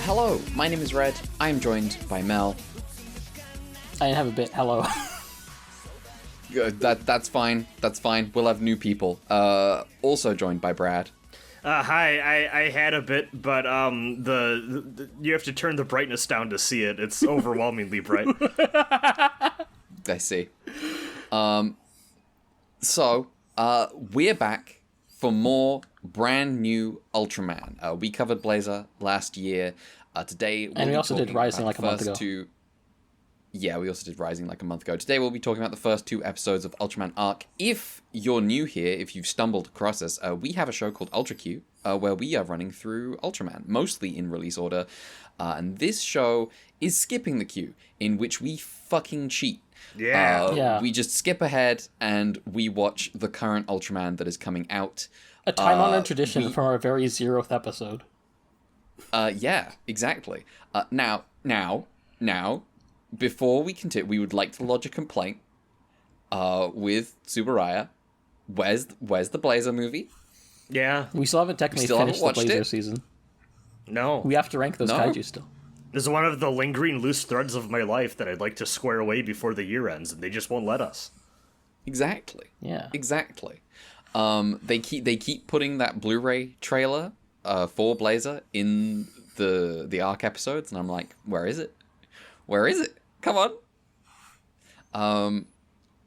Hello, my name is Red. I am joined by Mel. I didn't have a bit. Hello. Good. That's fine. That's fine. We'll have new people. Also joined by Brad. Hi. I had a bit, but the you have to turn the brightness down to see it. It's overwhelmingly bright. I see. So we're back for more brand new Ultraman. We covered Blazar last year. Today, and we also did Rising like a month ago. Yeah, we also did Rising like a month ago. Today we'll be talking about the first 2 episodes of Ultraman Arc. If you're new here, if you've stumbled across us, we have a show called Ultra Q, where we are running through Ultraman, mostly in release order. And this show is skipping the queue, in which we fucking cheat. Yeah. We just skip ahead and we watch the current Ultraman that is coming out. A time-honored tradition from our very 0th episode. Yeah, exactly. Now, before we continue, we would like to lodge a complaint with Tsuburaya. Where's the Blazar movie? Yeah. We still haven't technically finished the Blazar season. No. We have to rank those kaiju still. This is one of the lingering loose threads of my life that I'd like to square away before the year ends, and they just won't let us. Exactly. Yeah. Exactly. They keep putting that Blu-ray trailer for Blazar in the Arc episodes, and I'm like, where is it? Where is it? Come on.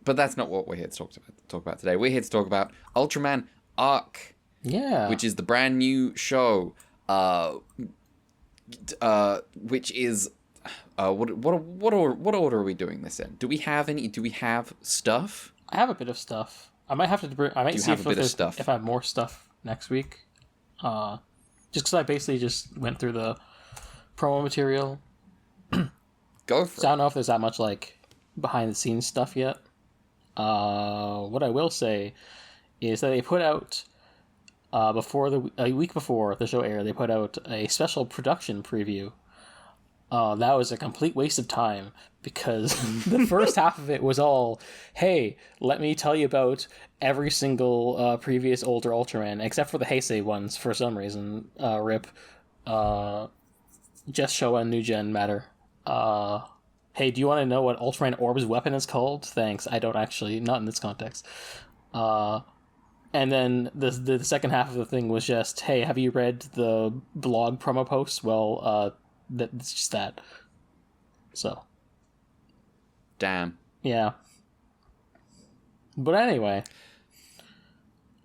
But that's not what we're here to talk about today. We're here to talk about Ultraman Arc. Yeah. Which is the brand new show. Which is what order are we doing this in? Do we have stuff? I have a bit of stuff. I might have to see if I have more stuff next week. Just because I basically just went through the promo material. Go for it. I don't know if there's that much like behind the scenes stuff yet. What I will say is that they put out a week before the show aired, they put out a special production preview. That was a complete waste of time because the first half of it was all, hey, let me tell you about every single previous older Ultraman, except for the Heisei ones for some reason. RIP. Just Showa and New Gen matter. Hey, do you want to know what Ultraman Orb's weapon is called? Thanks. I don't actually, not in this context. And then the second half of the thing was just, hey, have you read the blog promo posts? Well, that's just that. So. Damn. Yeah. But anyway.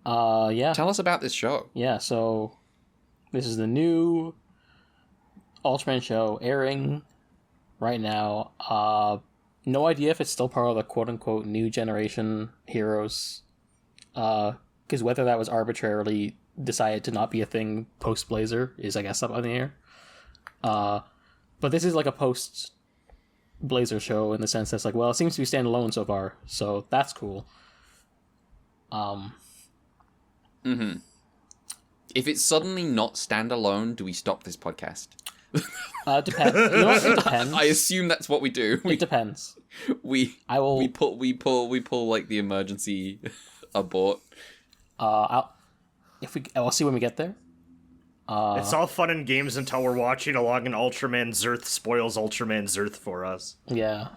Yeah. Tell us about this show. Yeah, so this is the new Ultraman show airing right now. No idea if it's still part of the quote-unquote new generation heroes. Because whether that was arbitrarily decided to not be a thing post-Blazar is, I guess, up on the air. But this is like a post-Blazar show in the sense that's like, well, it seems to be standalone so far, so that's cool. If it's suddenly not standalone, do we stop this podcast? Depends. You know what? It depends. I assume that's what we do. It depends. We pull like the emergency abort. I'll see when we get there. It's all fun and games until we're watching along and Ultraman Zerth spoils Ultraman Zerth for us. Yeah.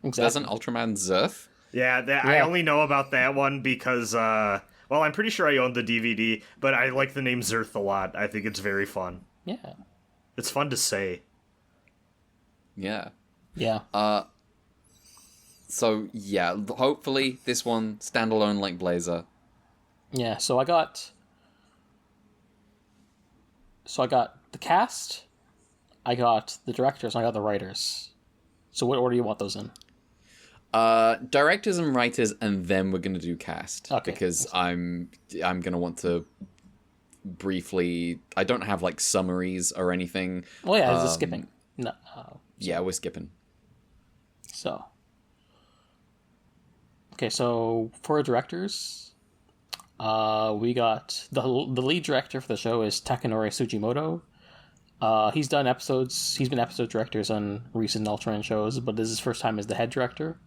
Exactly. There's an Ultraman Zerth? Yeah, I only know about that one because, well, I'm pretty sure I own the DVD, but I like the name Zerth a lot. I think it's very fun. Yeah. It's fun to say. Yeah. Yeah. So, yeah, hopefully this one, standalone like Blazar. Yeah, so I got the cast, I got the directors, and I got the writers. So what order do you want those in? Directors and writers, and then we're gonna do cast. Okay. Because I'm gonna want to briefly... I don't have, like, summaries or anything. Oh yeah, it's skipping. No. Yeah, we're skipping. So. Okay, so for directors, we got the lead director for the show is Takanori Sugimoto. He's been episode directors on recent Ultraman shows, but this is his first time as the head director.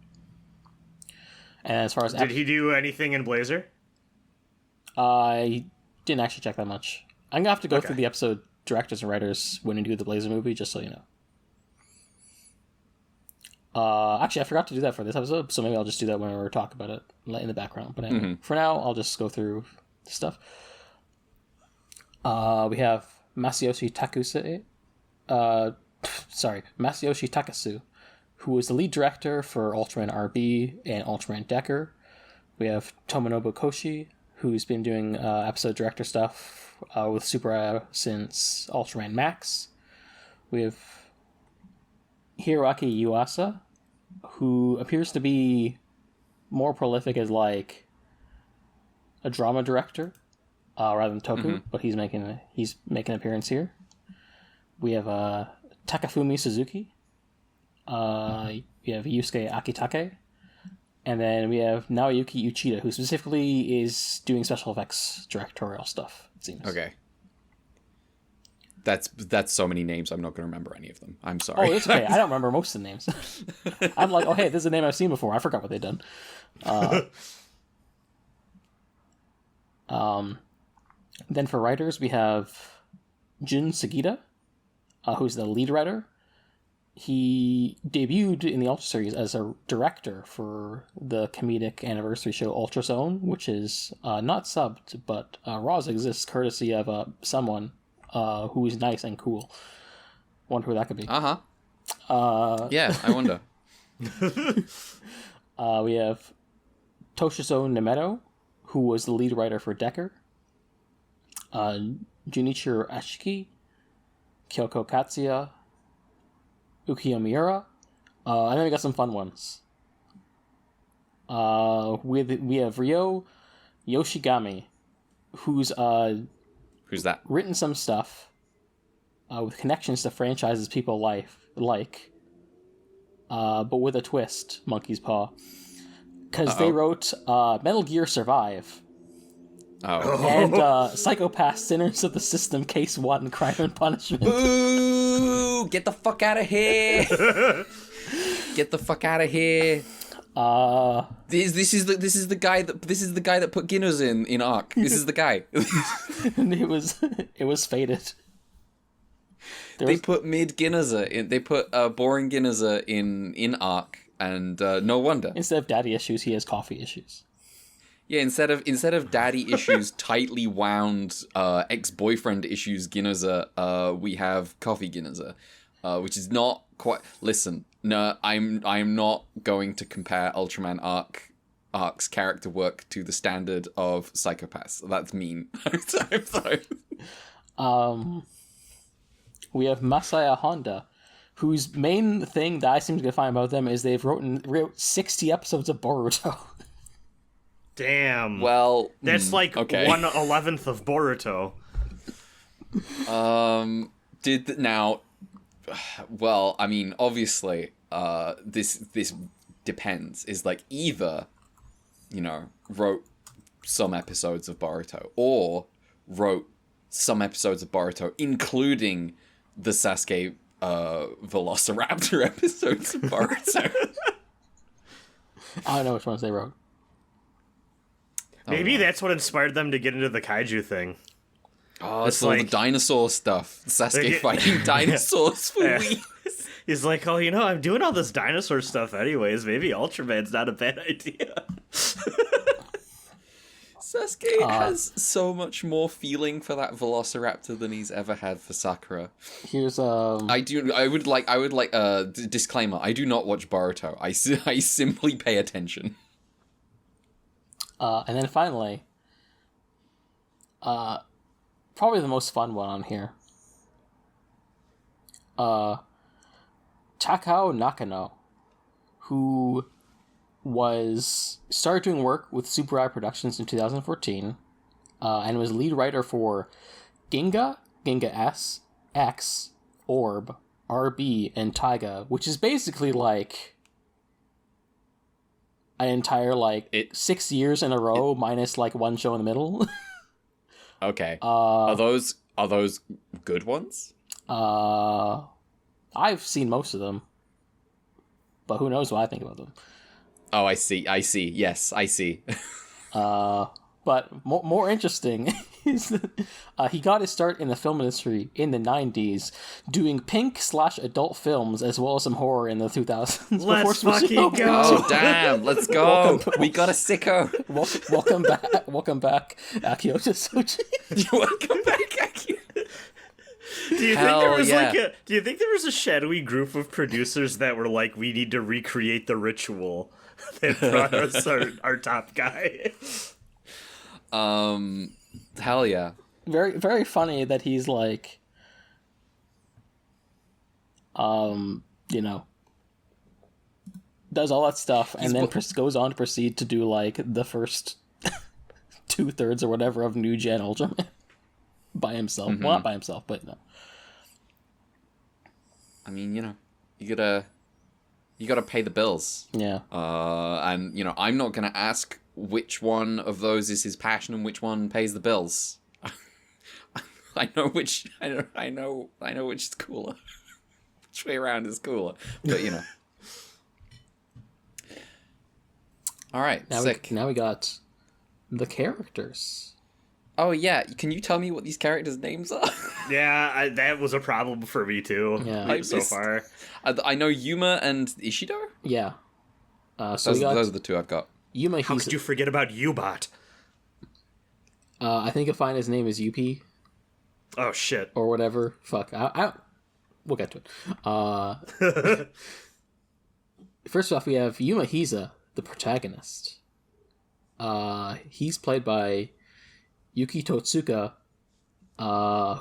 And as far as did he do anything in Blazar? I didn't actually check that much. I'm gonna have to go through the episode directors and writers when we do the Blazar movie, just so you know. Actually, I forgot to do that for this episode, so maybe I'll just do that when we talk about it in the background. But anyway, for now, I'll just go through the stuff. We have Masayoshi Takasu, who is the lead director for Ultraman RB and Ultraman Decker. We have Tomonobu Koshi, who's been doing episode director stuff with Super since Ultraman Max. We have Hiroaki Yuasa, who appears to be more prolific as like a drama director rather than Toku, but he's making an appearance here. We have Takafumi Suzuki. We have Yusuke Akitake. And then we have Naoyuki Uchida, who specifically is doing special effects directorial stuff, it seems. Okay. That's so many names, I'm not going to remember any of them. I'm sorry. Oh, it's okay. I don't remember most of the names. I'm like, oh, hey, this is a name I've seen before. I forgot what they've done. Then for writers, we have Jun Sagita, who's the lead writer. He debuted in the Ultra series as a director for the comedic anniversary show Ultra Zone, which is not subbed, but Roz exists courtesy of someone who is nice and cool. Wonder who that could be. Yeah, I wonder. We have Toshizo Nemeto, who was the lead writer for Decker. Junichiro Ashiki, Kyoko Katsuya, Ukiyo Miura, and then we got some fun ones. We have Ryo Yoshigami, who's Who's that? written some stuff with connections to franchises people like, but with a twist, Monkey's Paw. Because they wrote Metal Gear Survive. Oh. And Psychopath Sinners of the System Case 1 Crime and Punishment. Ooh, get the fuck out of here. Get the fuck out of here. This is the guy that put Guinness in Arc. This is the guy. And it was fated. They put mid Guinness in. They put boring Guinness in Arc, and no wonder. Instead of daddy issues, he has coffee issues. Yeah, instead of daddy issues, tightly wound ex-boyfriend issues Guinness, we have coffee Guinness, which is not quite. Listen, no, I'm not going to compare Ultraman Arc's character work to the standard of Psychopaths. That's mean. I'm sorry. We have Masaya Honda, whose main thing that I seem to find about them is they've wrote 60 episodes of Boruto. Damn. Well, that's like okay. 1/11 of Boruto. Well, I mean, obviously, this depends. Is like either, wrote some episodes of Boruto, or wrote some episodes of Boruto, including the Sasuke Velociraptor episodes of Boruto. I don't know which ones they wrote. Maybe that's what inspired them to get into the kaiju thing. Oh, it's all the dinosaur stuff. Sasuke fighting dinosaurs for weeks. He's like, oh, I'm doing all this dinosaur stuff anyways. Maybe Ultraman's not a bad idea. Sasuke has so much more feeling for that Velociraptor than he's ever had for Sakura. Here's I would like disclaimer. I do not watch Boruto. I simply pay attention. and then finally, probably the most fun one on here. Takao Nakano, who started doing work with Super Eye Productions in 2014, and was lead writer for Ginga S, X, Orb, RB, and Taiga, which is basically like an entire 6 years in a row minus one show in the middle. Okay. Are those good ones? I've seen most of them, but who knows what I think about them. Oh, I see. Yes, I see. But more interesting is that he got his start in the film industry in the 90s, doing pink/adult films as well as some horror in the 2000s. Let's fucking go! Oh, damn, let's go! We got a sicko! Welcome back, Akio Soji. Welcome back, Akio. Do you think there was a shadowy group of producers that were like, we need to recreate the ritual that brought us our top guy? Hell yeah. Very, very funny that he's does all that stuff and then goes on to proceed to do the first 2/3 or whatever of New Gen Ultraman by himself. Mm-hmm. Well, not by himself, but no. I mean, you gotta pay the bills. Yeah. And I'm not gonna ask which one of those is his passion and which one pays the bills. I know which is cooler. Which way around is cooler. But All right, sick. Now we got the characters. Oh yeah, can you tell me what these characters' names are? Yeah, that was a problem for me too. Yeah. So far. I know Yuma and Ishido. Yeah. Those are the two I've got. Yuma. How could you forget about Ubot? I think you'll find his name is UP. Oh shit. Or whatever. Fuck. We'll get to it. First off, we have Yuma Hiza, the protagonist. He's played by Yuki Totsuka,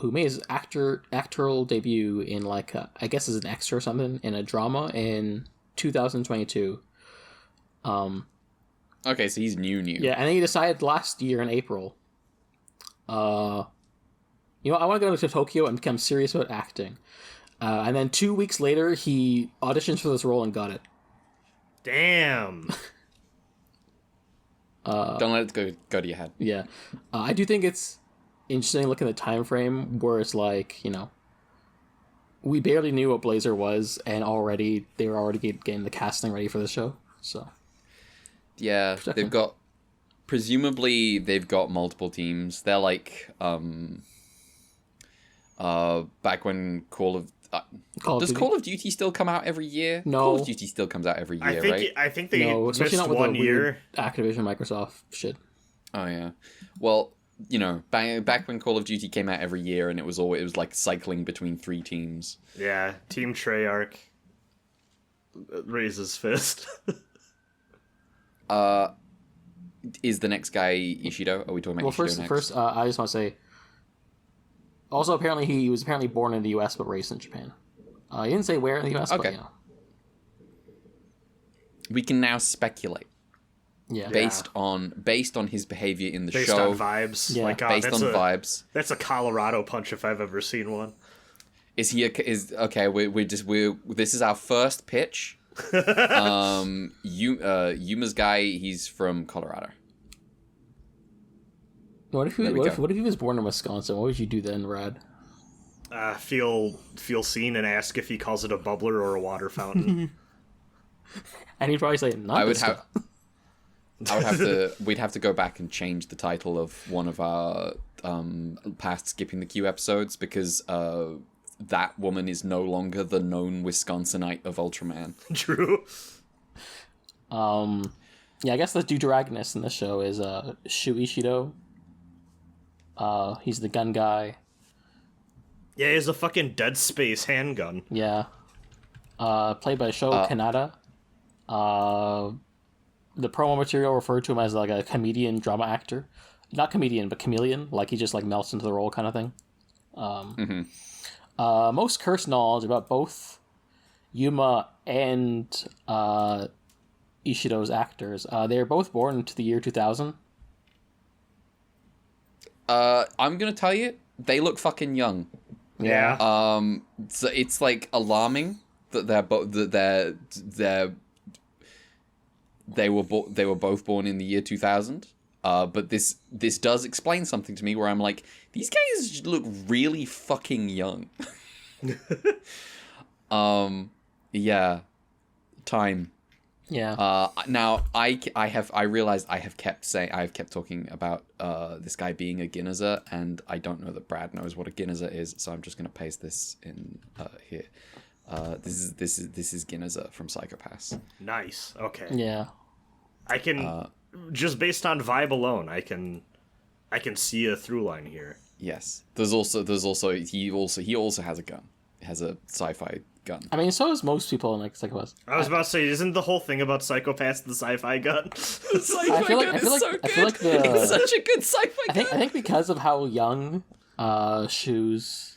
who made his actorial debut in I guess as an extra or something in a drama in 2022. Okay, so he's new. Yeah, and then he decided last year in April, I want to go to Tokyo and become serious about acting. And then 2 weeks later, he auditioned for this role and got it. Damn. Don't let it go to your head. Yeah. I do think it's interesting looking at the time frame where it's we barely knew what Blazar was, and they were already getting the casting ready for the show. So yeah, presumably they've got multiple teams. They're back when Call of Duty still come out every year? No. Call of Duty still comes out every year, right? I think they especially missed not with 1 year. Activision, Microsoft shit. Oh yeah. Well, back when Call of Duty came out every year, and it was cycling between 3 teams. Yeah, Team Treyarch raises fist. Is the next guy Ishido? Are we talking about Ishido next? First, I just want to say. Also, apparently he was born in the U.S. but raised in Japan. He didn't say where in the U.S. Okay. But we can now speculate. Yeah. Based on his behavior in the based show. On vibes. Yeah. Based on vibes. That's a Colorado punch if I've ever seen one. Is he okay? This is our first pitch. Yuma's guy, he's from Colorado. What if he was born in Wisconsin? What would you do then, Rad? Feel seen and ask if he calls it a bubbler or a water fountain. And he'd probably say, "Not I would this have. stuff." I would have to. We'd have to go back and change the title of one of our past skipping the queue episodes because that woman is no longer the known Wisconsinite of Ultraman. True. Yeah, I guess the Deuteragonist in the show is Shu Ishido. He's the gun guy. Yeah, he has a fucking Dead Space handgun. Yeah. Played by Sho Kanata. The promo material referred to him as like a comedian drama actor. Not comedian, but chameleon. Like he just like melts into the role kind of thing. Most curse knowledge about both Yuma and Ishido's actors. They were both born into the year 2000. I'm gonna tell you, they look fucking young. Yeah. So it's like alarming that they were both born in the year 2000. But this does explain something to me where I'm like, these guys look really fucking young. Yeah. Time. Yeah. Now I realized I have kept talking about this guy being a Ginza, and I don't know that Brad knows what a Ginza is, so I'm just gonna paste this in here. This is Ginza from Psycho-Pass. Nice. Okay. Yeah. I can just based on vibe alone, I can see a through line here. Yes. There's also he also has a gun. He has a sci-fi gun. I mean, so is most people in like Psycho-Pass. I was about to say, isn't the whole thing about Psycho-Pass the sci-fi gun? I feel like it's such a good sci-fi gun. I think because of how young Ishido's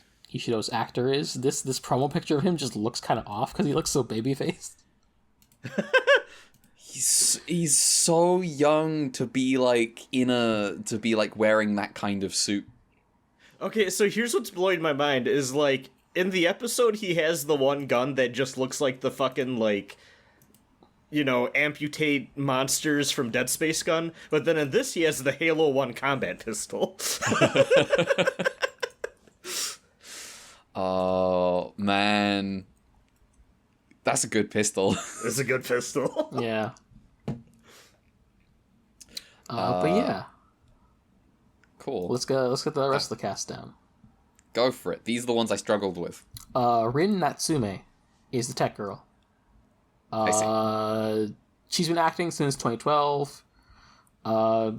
actor is, this promo picture of him just looks kind of off because he looks so baby-faced. He's so young to be like wearing that kind of suit. Okay, so here's what's blowing my mind is like in the episode he has the one gun that just looks like the fucking like, you know, amputate monsters from Dead Space gun, but then in this he has the Halo 1 combat pistol. Oh man, that's a good pistol. It's a good pistol. Yeah. But yeah, cool. let's get the rest of the cast down. Go for it. These are the ones I struggled with. Rin Natsume is the tech girl. I see. She's been acting since 2012.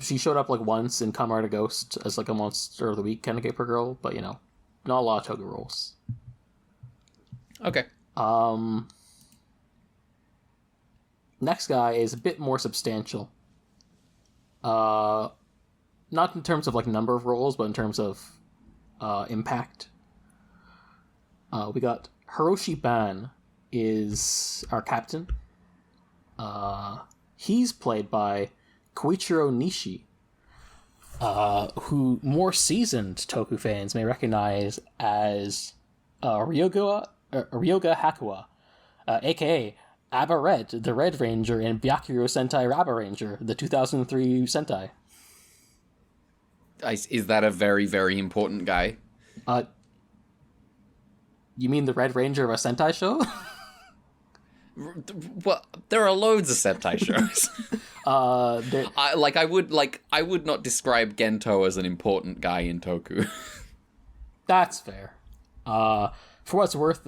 She showed up like once in Kamen Rider Ghost as like a Monster of the Week kind of caper girl, but you know, not a lot of Toga roles. Okay. Next guy is a bit more substantial. Not in terms of like number of roles, but in terms of impact. We got Hiroshi Ban is our captain. He's played by Koichiro Nishi, who more seasoned Toku fans may recognize as Ryoga Hakuwa, aka Abba Red, the Red Ranger in Byakuyo Sentai Rabba Ranger, the 2003 Sentai. Is that a very, very important guy? You mean the Red Ranger of a Sentai show? Well, there are loads of Sentai shows. I would not describe Gento as an important guy in Toku. That's fair. For what's worth,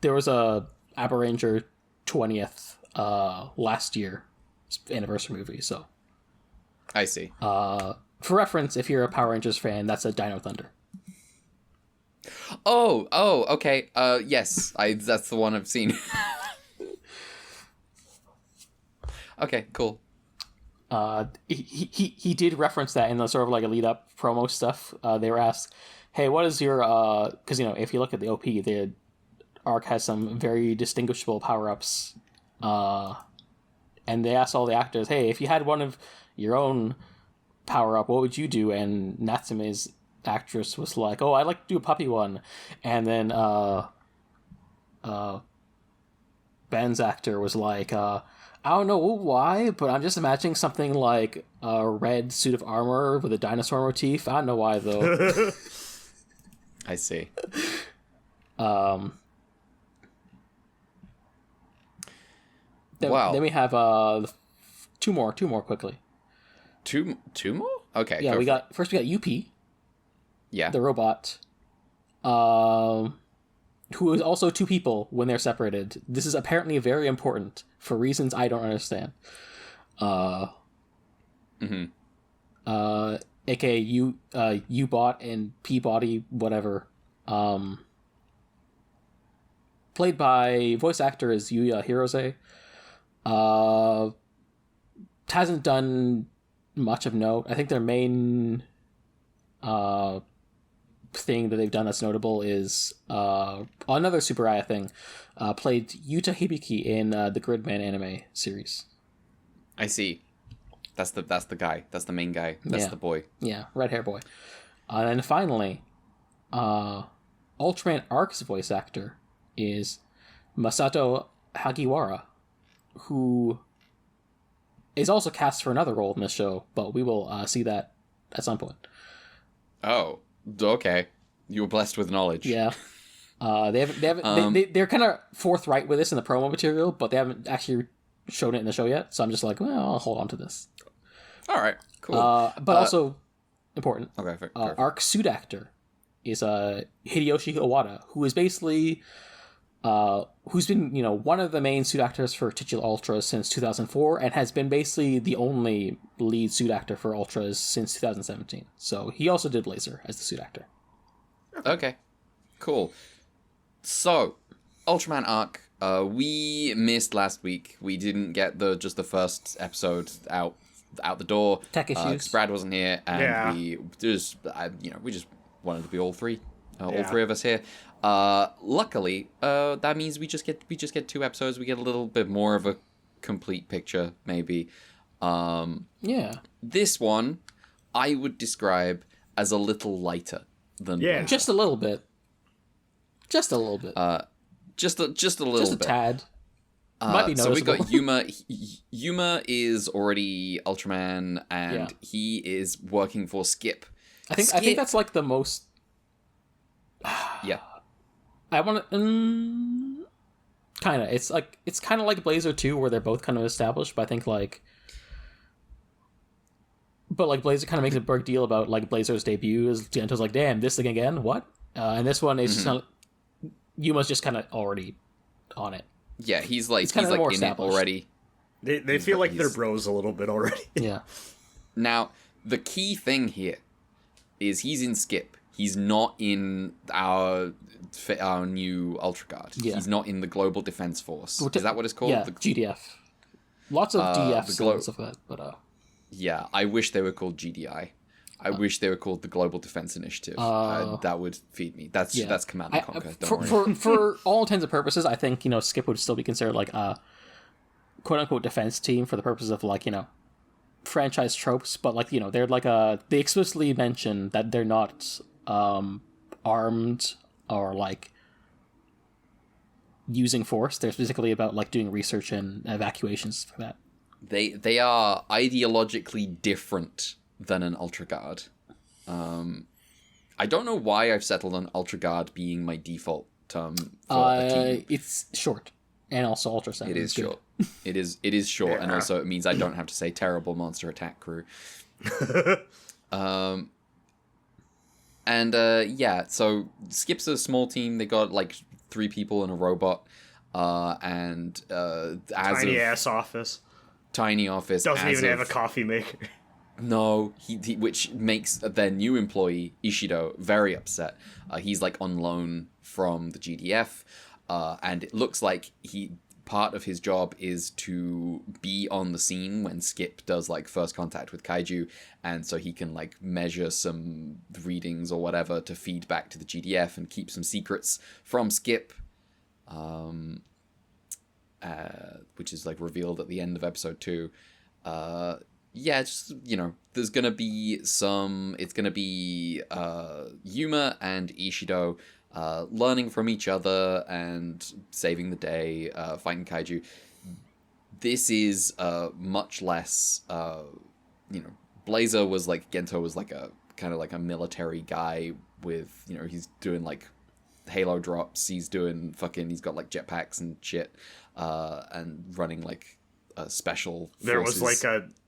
there was a Abba Ranger 20th last year anniversary movie, so. I see. For reference, if you're a Power Rangers fan, that's a Dino Thunder. Oh, okay. Yes, that's the one I've seen. Okay, cool. He did reference that in the sort of like a lead up promo stuff. They were asked, "Hey, what is your?" Because you know, if you look at the OP, the arc has some very distinguishable power ups. And they asked all the actors, "Hey, if you had one of your own power up, what would you do?" And Natsume's actress was like, "Oh, I'd like to do a puppy one," and then Ben's actor was like, "I I don't know why, but I'm just imagining something like a red suit of armor with a dinosaur motif. I don't know why though. I see. Then, Wow. Then we have two more quickly. Two more? Okay. Yeah, we got UP, Yeah. the robot, who is also two people when they're separated. This is apparently very important for reasons I don't understand. AKA U-bot and P-body, whatever. Played by voice actor is Yuya Hirose. Hasn't done much of note. I think their main thing that they've done that's notable is another Super Aya thing. Played Yuta Hibiki in the Gridman anime series. I see. That's the guy. That's the main guy. That's the boy. Yeah, red hair boy. And finally, Ultraman Arc's voice actor is Masato Hagiwara, who is also cast for another role in this show, but we will see that at some point. Oh, okay. You were blessed with knowledge. Yeah. They're kind of forthright with this in the promo material, but they haven't actually shown it in the show yet. So I'm just like, well, I'll hold on to this. All right. Cool. But also important. Okay. Fair. Arc suit actor is Hideyoshi Owada, who is basically who's been one of the main suit actors for Titular Ultras since 2004, and has been basically the only lead suit actor for Ultras since 2017. So he also did Blazar as the suit actor. Okay. Cool. So, Ultraman Arc. We missed last week. We didn't get the first episode out the door. Tech issues. 'Cause Brad wasn't here, and we just wanted to be all three of us here. Luckily, that means we just get 2 episodes. We get a little bit more of a complete picture, maybe. This one, I would describe as a little lighter than just a little bit. Just a little bit. Just a little bit. Just a tad. Might be so we noticeable. got Yuma. Yuma is already Ultraman, and he is working for Skip. I think that's like the most. Yeah. I want to. Kind of. It's kind of like Blazar 2, where they're both kind of established. But I think But Blazar kind of makes a big deal about Blazar's debut. As Gento's like, damn, this thing again? What? And this one is just kind of. Yuma's just kind of already on it. Yeah, he's more in it already. They feel like they're bros a little bit already. Yeah. Now, the key thing here is he's in Skip. He's not in our new Ultra Guard. Yeah. He's not in the Global Defense Force. Is that what it's called? Yeah, GDF. Lots of DFs and stuff like that, but yeah, I wish they were called GDI. I wish they were called the Global Defense Initiative. That would feed me. That's Command and Conquer. Don't worry. For all intents and purposes, I think Skip would still be considered a quote unquote defense team for the purpose of franchise tropes. But they're they explicitly mention that they're not armed or using force. They're specifically about doing research and evacuations for that. They are ideologically different than an Ultra Guard. I don't know why I've settled on Ultra Guard being my default term for a team. It's short, and also Ultra 7. It is short. It is short, and also it means I don't have to say terrible monster attack crew. So Skip's a small team. They got 3 people and a robot, and tiny ass office. Tiny office. Doesn't even have a coffee maker. No, he which makes their new employee Ishido very upset. He's on loan from the GDF, and it looks like part of his job is to be on the scene when Skip does first contact with kaiju, and so he can measure some readings or whatever to feed back to the GDF and keep some secrets from Skip. Which is revealed at the end of episode 2. There's gonna be it's gonna be Yuma and Ishido learning from each other and saving the day, fighting kaiju. this is much less. Blazar was like Gento was like a kind of like a military guy with he's doing like Halo drops. He's doing he's got like jetpacks and shit, and running like special forces. There was like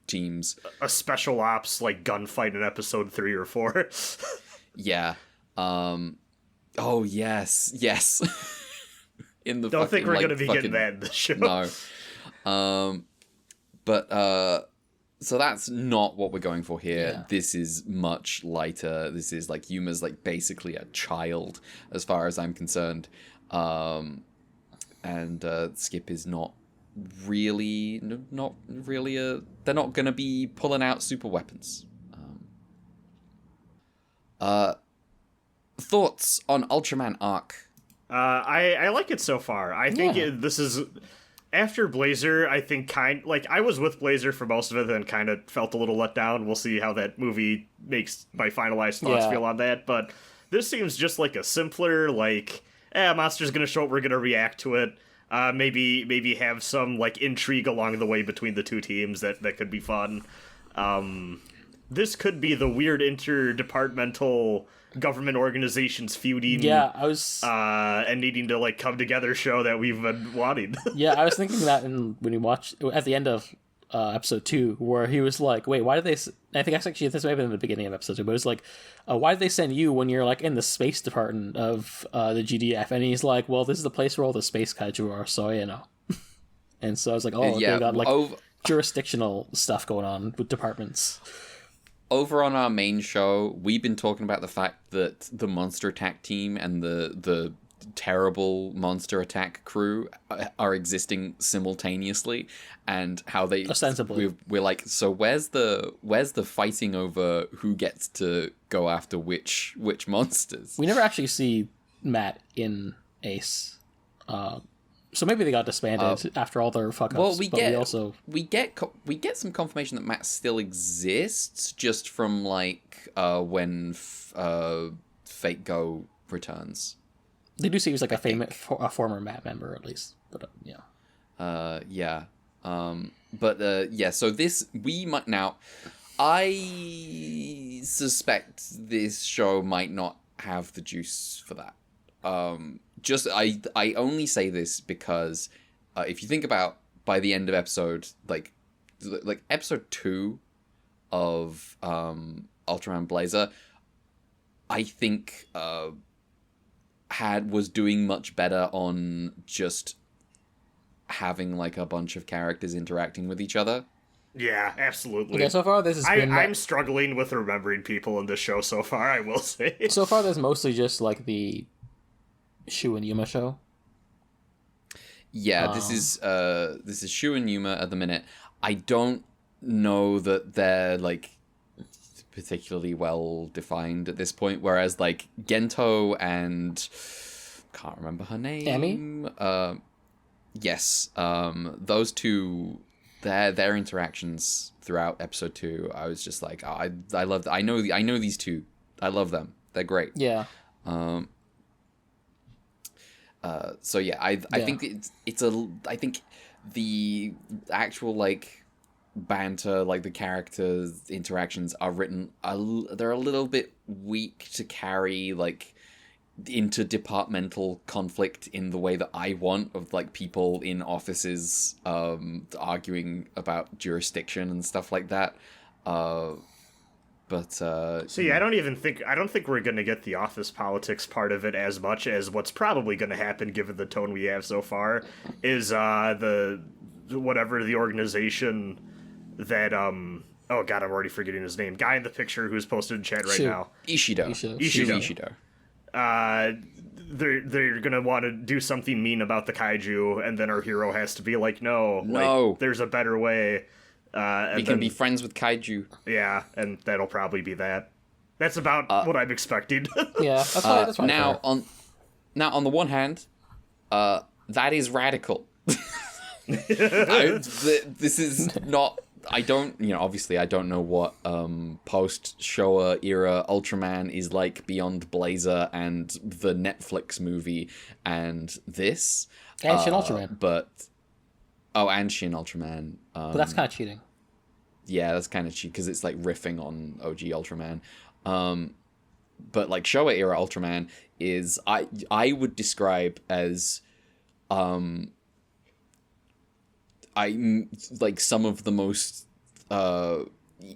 teams, a special ops like gunfight in episode 3 or 4. Yeah. Oh yes. In the don't think we're gonna be getting that in the show. No. But so that's not what we're going for here. Yeah. This is much lighter. This is like Yuma's like basically a child as far as I'm concerned. And Skip is not really they're not gonna be pulling out super weapons. Thoughts on Ultraman Arc? I like it so far. I think this is after Blazar. I think I was with Blazar for most of it, and kind of felt a little let down. We'll see how that movie makes my finalized thoughts feel on that. But this seems just like a simpler, like, monster's gonna show up, we're gonna react to it. Maybe have some like intrigue along the way between the two teams that could be fun. This could be the weird interdepartmental government organizations feuding. Yeah, I was and needing to like come together show that we've been wanting. Yeah, I was thinking that when we watched at the end of episode 2, where he was like, "Wait, why did they?" I think actually this may have been in the beginning of episode 2, but it was like, "Why did they send you when you're like in the space department of the GDF?" And he's like, "Well, this is the place where all the space kaiju are, so And so I was like, "Oh, they got like jurisdictional stuff going on with departments." Over on our main show, we've been talking about the fact that the monster attack team and the terrible monster attack crew are existing simultaneously, and how they ostensibly we're like, so where's the fighting over who gets to go after which monsters? We never actually see Matt in Ace. So maybe they got disbanded after all their fuck ups. Well, we get some confirmation that Matt still exists, just from like when Fate Go returns. They do say he was like a former Matt member at least, but yeah. So this we might now. I suspect this show might not have the juice for that. I only say this because if you think about by the end of episode like episode 2 of Ultraman Blazar, I think was doing much better on just having like a bunch of characters interacting with each other. Yeah, absolutely. Okay, so far this has been... I'm struggling with remembering people in this show so far, I will say. So far there's mostly just like the Shu and Yuma show. Yeah, this is Shu and Yuma at the minute. I don't know that they're like particularly well defined at this point, whereas like Gento and can't remember her name. Amy? Yes. Those two, their interactions throughout episode 2, I was just like, oh, I love I know these two. I love them. They're great. Yeah. So yeah, I think I think the actual like banter, like the characters' interactions are written, they're a little bit weak to carry like interdepartmental conflict in the way that I want, of like people in offices arguing about jurisdiction and stuff like that. See, I don't think we're gonna get the office politics part of it as much as what's probably gonna happen, given the tone we have so far, is the organization that oh god, I'm already forgetting his name. Guy in the picture who's posted in chat right now. Ishido. They're gonna want to do something mean about the kaiju, and then our hero has to be like, no, like, there's a better way. We can be friends with kaiju. Yeah, and that'll probably be that. That's about what I'm expecting. Yeah, that's fine. Now on the one hand, that is radical. This is not. I don't. Obviously, I don't know what post Showa era Ultraman is like beyond Blazar and the Netflix movie and this. And Shin Ultraman. But Oh, and Shin Ultraman. But that's kind of cheating. Yeah, that's kind of cheap because it's like riffing on OG Ultraman. But like Showa era Ultraman is I would describe as I like some of the most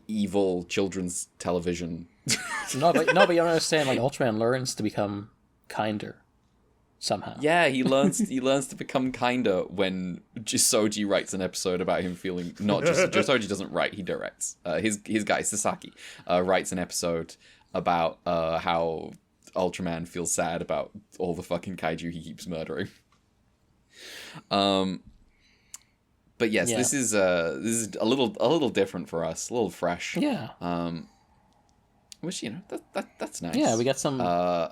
evil children's television. No, but you don't understand. Like Ultraman learns to become kinder somehow. Yeah, he learns to become kinder when Jisoji writes an episode about him feeling Jisoji doesn't write, he directs. His guy Sasaki writes an episode about how Ultraman feels sad about all the fucking kaiju he keeps murdering. But yes, this is a little different for us, a little fresh. Yeah. Which that's nice. Yeah, we got some. Go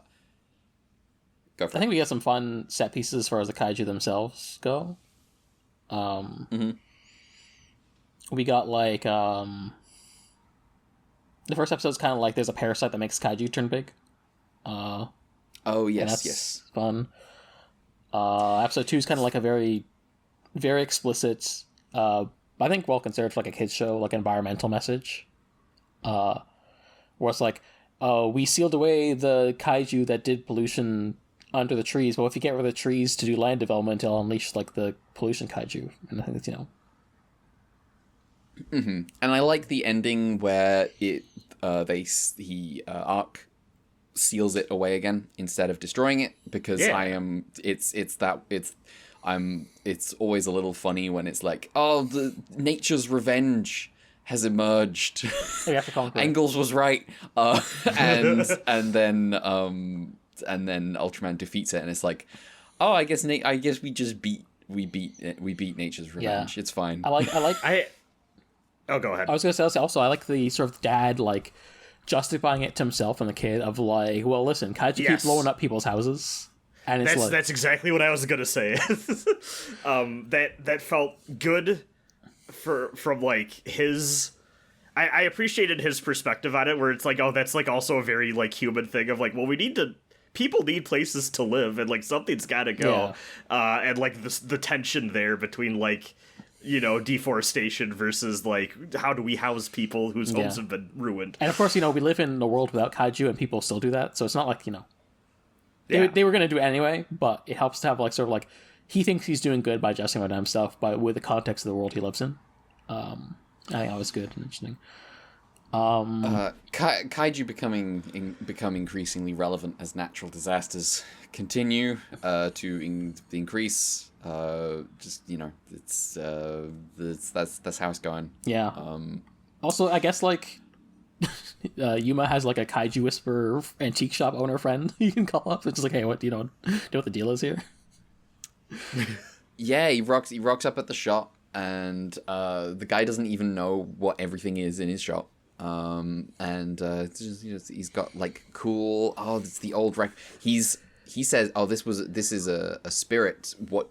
for I think we got some fun set pieces as far as the kaiju themselves go. We got like the first episode's kind of like there's a parasite that makes kaiju turn big. Oh yes, yes, fun. Episode 2 is kind of like a very, very explicit. I think well considered for like a kids show, like environmental message. Where it's like, we sealed away the kaiju that did pollution under the trees, but if you get rid of the trees to do land development, it'll unleash like the pollution kaiju, and I think it's, Mm-hmm. And I like the ending where Arc seals it away again instead of destroying it, because it's always a little funny when it's like, oh, the nature's revenge has emerged. Engels was right. And then Ultraman defeats it, and it's like, oh, I guess we just beat nature's revenge. Yeah. It's fine. Oh, go ahead. I was gonna say also I like the sort of dad like justifying it to himself and the kid of like, well, listen, kaiju keep blowing up people's houses. And it's that's exactly what I was gonna say. That felt good from like his. I appreciated his perspective on it, where it's like, oh, that's like also a very like human thing of like, well, people need places to live, and like something's gotta go. Yeah. And like the tension there between like, deforestation versus like how do we house people whose homes have been ruined. And of course, we live in a world without kaiju, and people still do that, so it's not like they were going to do it anyway, but it helps to have like sort of like he thinks he's doing good by justifying himself with the context of the world he lives in. I think that was good and interesting. Kaiju become increasingly relevant as natural disasters continue to increase. It's that's how it's going. Yeah. Also, I guess like Yuma has like a kaiju whisperer antique shop owner friend you can call up. It's just like, hey, what do you know what the deal is here? Yeah, he rocks up at the shop, and the guy doesn't even know what everything is in his shop. It's just, he's got like cool. Oh, it's the old wreck. He says, oh, this is a spirit. What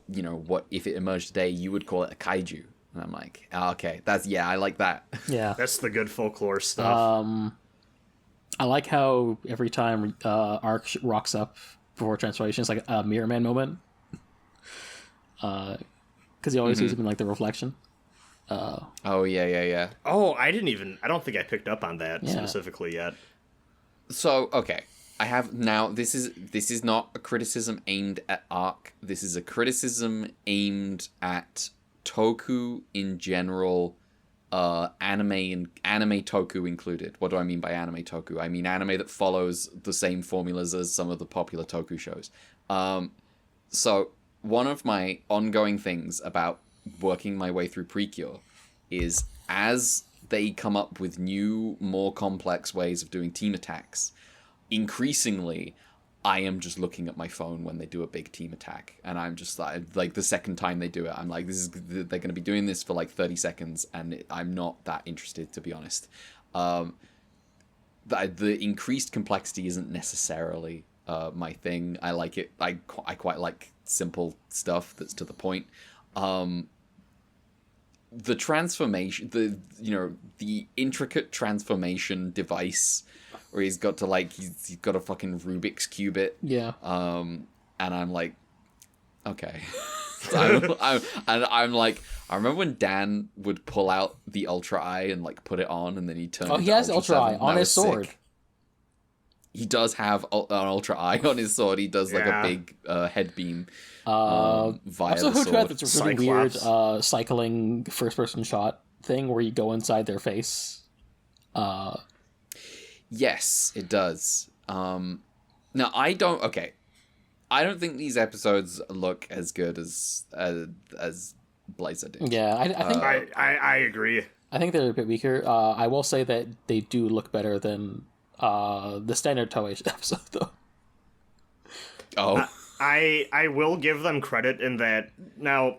if it emerged today, you would call it a kaiju. And I'm like, okay, I like that. Yeah, that's the good folklore stuff. I like how every time Arc rocks up before transformation, it's like a Mirror Man moment. Because he always sees him in like the reflection. Oh yeah. Oh, I don't think I picked up on that specifically yet. So okay, I have now. This is not a criticism aimed at Arc. This is a criticism aimed at Toku in general, anime Toku included. What do I mean by anime Toku? I mean anime that follows the same formulas as some of the popular Toku shows. So one of my ongoing things about working my way through Precure is as they come up with new, more complex ways of doing team attacks, increasingly I am just looking at my phone when they do a big team attack, and I'm just like the second time they do it, I'm like, they're going to be doing this for like 30 seconds, and I'm not that interested, to be honest. The increased complexity isn't necessarily my thing. I like it. I quite like simple stuff that's to the point. The transformation, the intricate transformation device where he's got to like he's got a fucking Rubik's cube it. Yeah. And I'm like, okay. I'm like, I remember when Dan would pull out the Ultra Eye and like put it on, and then he turned. Oh, he has Ultra Eye 7. on his sword. Sick. He does have an Ultra Eye on his sword. He does like a big head beam via also, the who sword. had this really weird cycling first-person shot thing where you go inside their face. Yes, it does. Now I don't. Okay, I don't think these episodes look as good as Blazar did. Yeah, I think I agree. I think they're a bit weaker. I will say that they do look better than the standard Toei episode, though. Oh, I will give them credit in that. Now,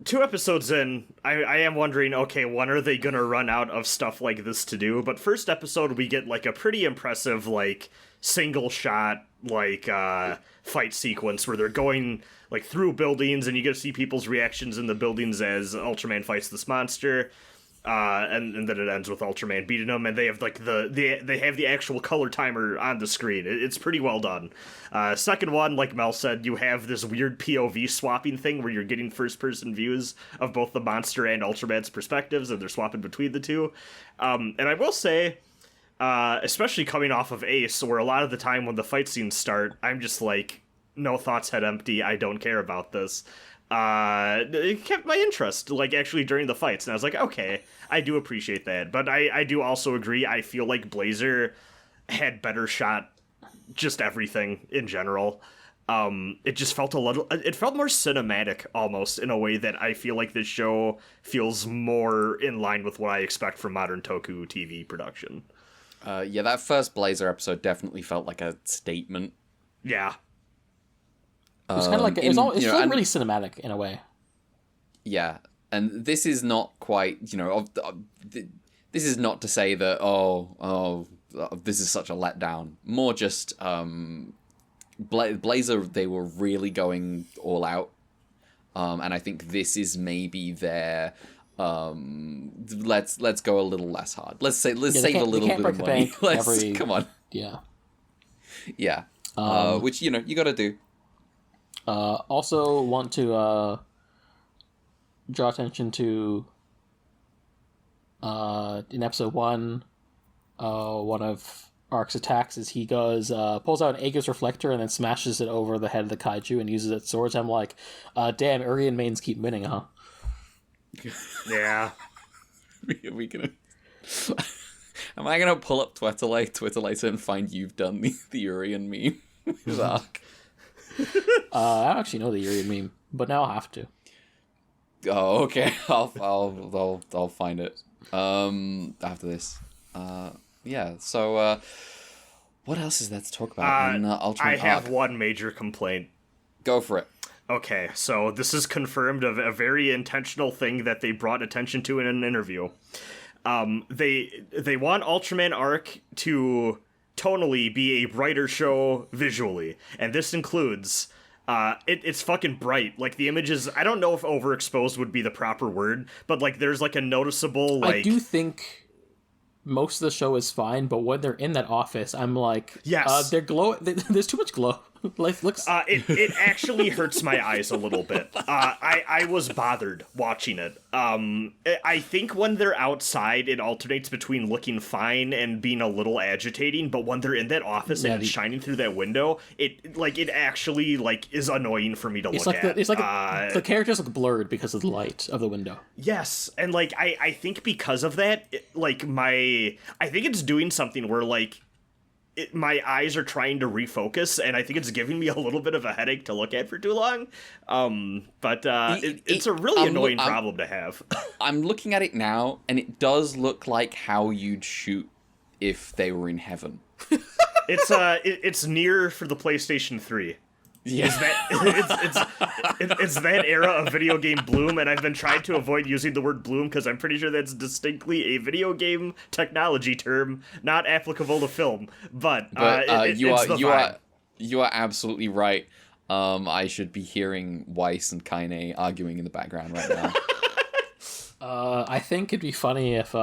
2 episodes in, I am wondering, okay, when are they gonna run out of stuff like this to do? But first episode, we get like a pretty impressive like single shot like fight sequence where they're going like through buildings, and you get to see people's reactions in the buildings as Ultraman fights this monster. And then it ends with Ultraman beating them, and they have like they have the actual color timer on the screen. It's pretty well done. Second one, like Mel said, you have this weird POV swapping thing where you're getting first person views of both the monster and Ultraman's perspectives, and they're swapping between the two. And I will say, especially coming off of Ace, where a lot of the time when the fight scenes start, I'm just like, no thoughts, head empty. I don't care about this. It kept my interest, like, actually during the fights, and I was like, okay, I do appreciate that, but I do also agree, I feel like Blazar had better shot just everything in general. It just felt it felt more cinematic, almost, in a way that I feel like this show feels more in line with what I expect from modern Toku TV production. Yeah, that first Blazar episode definitely felt like a statement. Yeah. It was kind of like, it's still really cinematic in a way. Yeah, and this is not quite, this is not to say that, this is such a letdown. More just, Blazar, they were really going all out. And I think this is maybe their, let's go a little less hard. Let's save a little bit of money. Come on. Yeah. Yeah. Which, you gotta do. Also want to draw attention to in episode 1, one of Arc's attacks is he pulls out an Aegis reflector and then smashes it over the head of the kaiju and uses its swords. I'm like, damn, Urian mains keep winning, huh? Yeah. we gonna... Am I gonna pull up Twitter later and find you've done the Urian meme with Arc? I don't actually know the Urian meme, but now I'll have to. Oh, okay. I'll find it after this. Yeah. So, what else is there to talk about in Ultraman Arc? I have one major complaint. Go for it. Okay, so this is confirmed of a very intentional thing that they brought attention to in an interview. They want Ultraman Arc to tonally be a brighter show visually, and this includes it's fucking bright. Like, the images, I don't know if overexposed would be the proper word, but like there's like a noticeable like... I do think most of the show is fine, but when they're in that office, I'm like, yes, they're there's too much glow. Like, looks... it actually hurts my eyes a little bit. I was bothered watching it. I think when they're outside, it alternates between looking fine and being a little agitating, but when they're in that office and it's shining through that window, it actually like is annoying for me to look at. It's like the characters look blurred because of the light of the window. Yes, and like I think because of that, I think it's doing something where like my eyes are trying to refocus, and I think it's giving me a little bit of a headache to look at for too long. But it's a really annoying problem to have. I'm looking at it now, and it does look like how you'd shoot if they were in heaven. It's near for the PlayStation 3. Yeah. It's that era of video game bloom, and I've been trying to avoid using the word bloom because I'm pretty sure that's distinctly a video game technology term, not applicable to film. But you are absolutely right. I should be hearing Weiss and Kaine arguing in the background right now. I think it'd be funnier if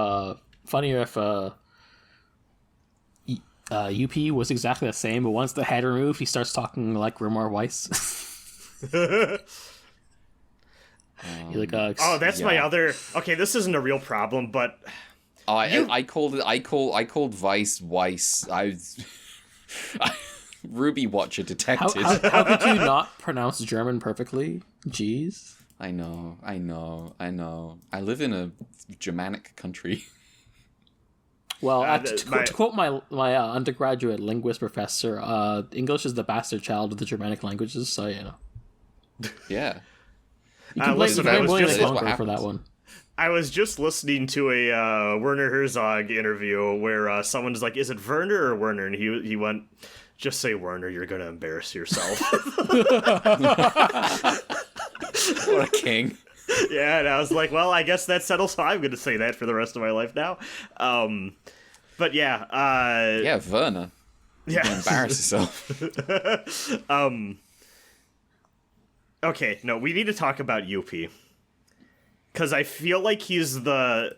UP was exactly the same, but once the head removed, he starts talking like Grimoire Weiss. He's like, Oh, that's my Yeah. other. Okay, this isn't a real problem, but Oh, I called Vice Weiss. Ruby Watcher how, detected. how could you not pronounce German perfectly? Jeez. I know. I live in a Germanic country. Well, my- to quote my undergraduate linguist professor, English is the bastard child of the Germanic languages. So Yeah. you can blame, listen, you I can was blame just- the That's what conqueror for that happens. one. I was just listening to a Werner Herzog interview where someone's like, "Is it Werner or Werner?" And he went, "Just say Werner. You're gonna embarrass yourself." What a king. Yeah, and I was like, "Well, I guess that settles how I'm gonna say that for the rest of my life now." But yeah, Yeah, Werner. yeah. Embarrass yourself. Okay, no, we need to talk about Yuppie. Because I feel like he's the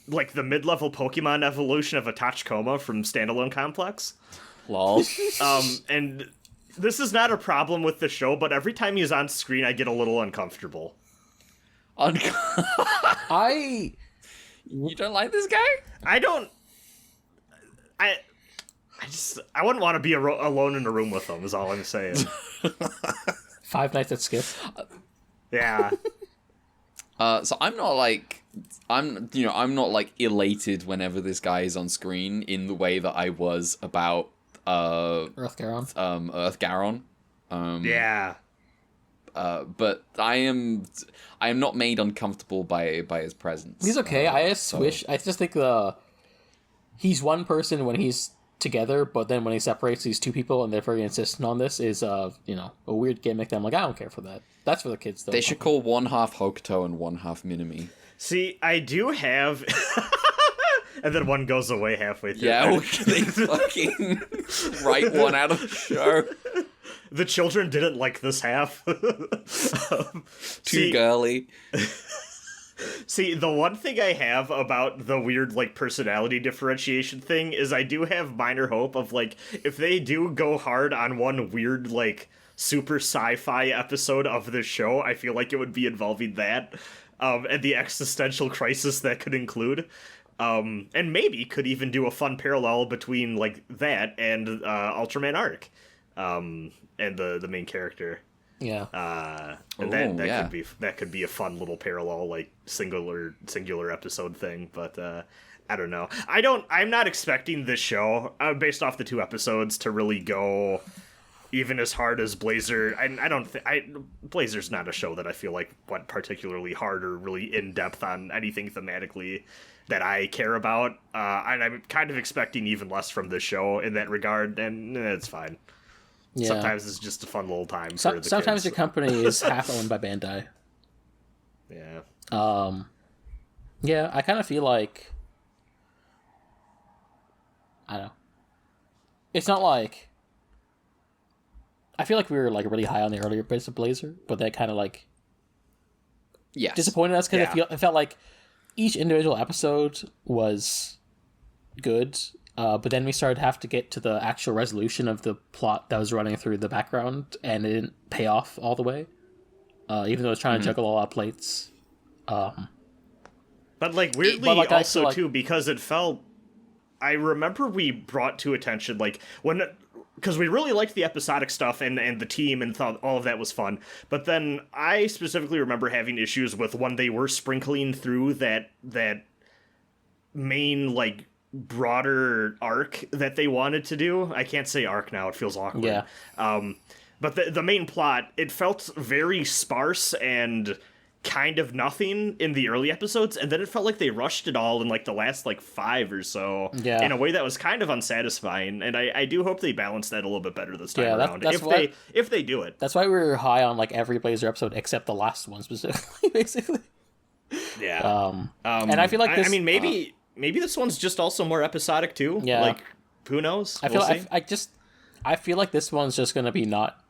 mid-level Pokemon evolution of a Tachikoma from Standalone Complex. Lol. And this is not a problem with the show, but every time he's on screen, I get a little uncomfortable. You I don't like this guy? I don't... I wouldn't want to be alone in a room with him, is all I'm saying. Five Nights at Skip. Yeah. So I'm not like I'm not like elated whenever this guy is on screen in the way that I was about Earth Garon. Earth Garon. Yeah. But I am not made uncomfortable by his presence. He's okay. I just think he's one person when he's together, but then when he separates these two people and they're very insistent on this is a weird gimmick that I'm like, I don't care for that. That's for the kids though. They should call one half Hokuto and one half Minami. See, I do have... and then one goes away halfway through. Yeah, they fucking write one out of the show. The children didn't like this half. Too girly. See, the one thing I have about the weird, personality differentiation thing is I do have minor hope of, if they do go hard on one weird, super sci-fi episode of this show, I feel like it would be involving that, and the existential crisis that could include. And maybe could even do a fun parallel between, that and Ultraman Arc, and the main character. Yeah. And Ooh, that yeah. could be a fun little parallel, singular episode thing, but I don't know. I'm not expecting this show, based off the 2 episodes, to really go even as hard as Blazar. Blazar's not a show that I feel like went particularly hard or really in depth on anything thematically that I care about. And I'm kind of expecting even less from this show in that regard, and it's fine. Yeah. Sometimes it's just a fun little time for the Sometimes kids. your company is half owned by Bandai. Yeah. Yeah, I kind of feel like I don't know. It's not like I feel like we were really high on the earlier bits of Blazar, but that kind of Yes. disappointed us because Yeah. it felt like each individual episode was good, but then we started to have to get to the actual resolution of the plot that was running through the background, and it didn't pay off all the way. Even though it was trying to juggle a lot of plates. But weirdly But, I also feel too, because it felt I remember we brought to attention because we really liked the episodic stuff and the team and thought all of that was fun. But then I specifically remember having issues with when they were sprinkling through that main broader arc that they wanted to do. I can't say arc now, it feels awkward. Yeah. But the main plot, it felt very sparse and kind of nothing in the early episodes, and then it felt like they rushed it all in the last 5 or so, Yeah. in a way that was kind of unsatisfying. And I do hope they balance that a little bit better this time Yeah, around. that's If they do it. That's why we were high on every Blazar episode except the last one specifically, basically. Yeah. And I feel like this. maybe this one's just also more episodic too. Yeah. Who knows? I feel We'll see. I feel like this one's just gonna be not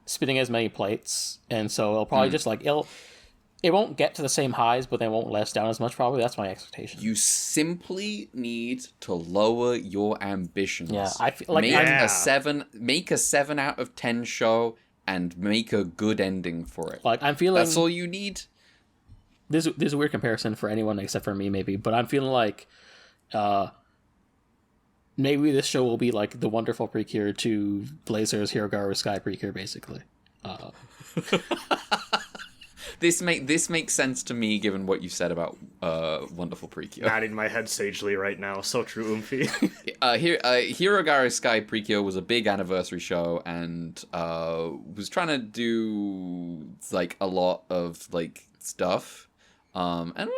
spinning as many plates, and so it'll probably just it won't get to the same highs, but they won't let us down as much. Probably that's my expectation. You simply need to lower your ambitions. Yeah, I feel like make Yeah. make a 7 out of 10 show and make a good ending for it. Like, I'm feeling... That's all you need. There's a weird comparison for anyone except for me, maybe, but I'm feeling like maybe this show will be like the wonderful Precure to Blazar's Hirogaru Sky Precure, basically. This makes sense to me, given what you said about Wonderful Precure. Nodding my head sagely right now. So true, Oomphy. Hirogaru Sky Precure was a big anniversary show and was trying to do like a lot of like stuff, and it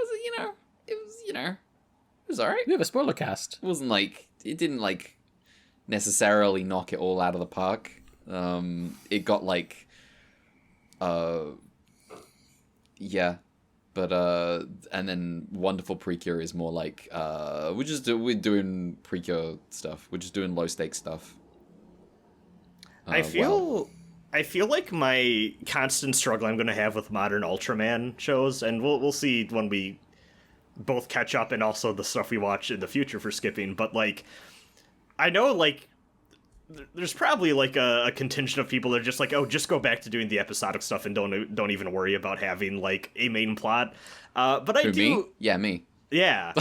was alright. We have a spoiler cast. It didn't like necessarily knock it all out of the park. It got like yeah, but and then Wonderful Precure is more like we're doing Precure stuff. We're just doing low stakes stuff. I feel like my constant struggle I'm going to have with modern Ultraman shows, and we'll see when we both catch up, and also the stuff we watch in the future for skipping. But like, I know like there's probably like a contingent of people that are just like, oh, just go back to doing the episodic stuff and don't even worry about having like a main plot. But I do. Me? Yeah, me. Yeah,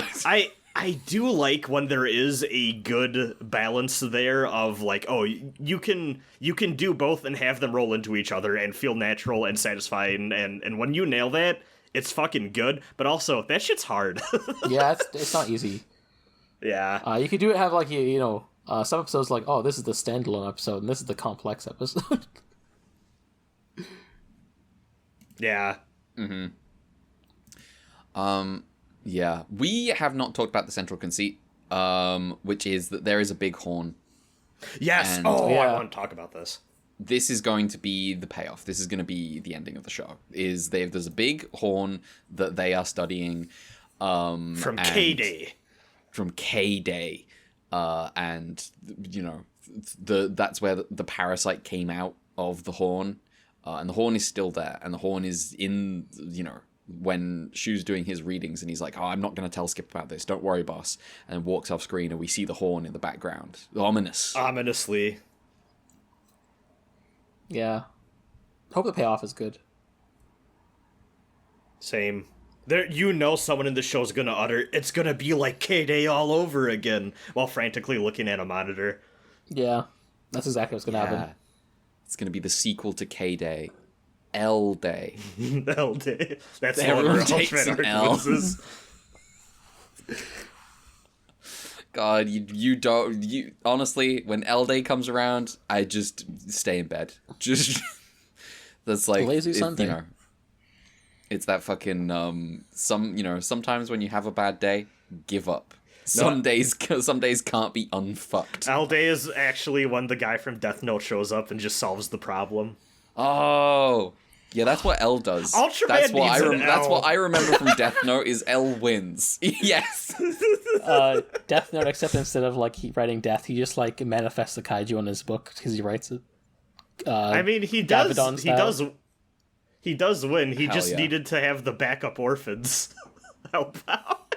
I do like when there is a good balance there of like, oh, you can do both and have them roll into each other and feel natural and satisfying, and when you nail that, it's fucking good. But also that shit's hard. Yeah, it's not easy. Yeah. You could do it, have like some episodes like, oh, this is the standalone episode and this is the complex episode. Yeah. Mm-hmm. Yeah, we have not talked about the central conceit, which is that there is a big horn. Yes. And I want to talk about this. This is going to be the payoff. This is going to be the ending of the show. There's a big horn that they are studying from K-Day. From K-Day, and that's where the parasite came out of the horn, and the horn is still there, and the horn is in when Shu's doing his readings, and he's like, oh, I'm not going to tell Skip about this. Don't worry, boss. And walks off screen, and we see the horn in the background. Ominously. Yeah. Hope the payoff is good. Same. Someone in the show is going to utter, it's going to be like K-Day all over again, while frantically looking at a monitor. Yeah. That's exactly what's going to happen. It's going to be the sequel to K-Day. L-Day. L-Day. That's everyone takes an L. God, you honestly, when L-Day comes around, I just stay in bed. Just that's like lazy Sunday. It's that fucking sometimes when you have a bad day, give up. Some days can't be unfucked. L-Day is actually when the guy from Death Note shows up and just solves the problem. Oh. Yeah, that's what L does. Ultraman that's what needs an L. That's what I remember from Death Note is L wins. Yes. Death Note, except instead of like writing death, he just like manifests the kaiju on his book because he writes it. I mean, he does. He does win. He Hell just yeah. needed to have the backup orphans help out.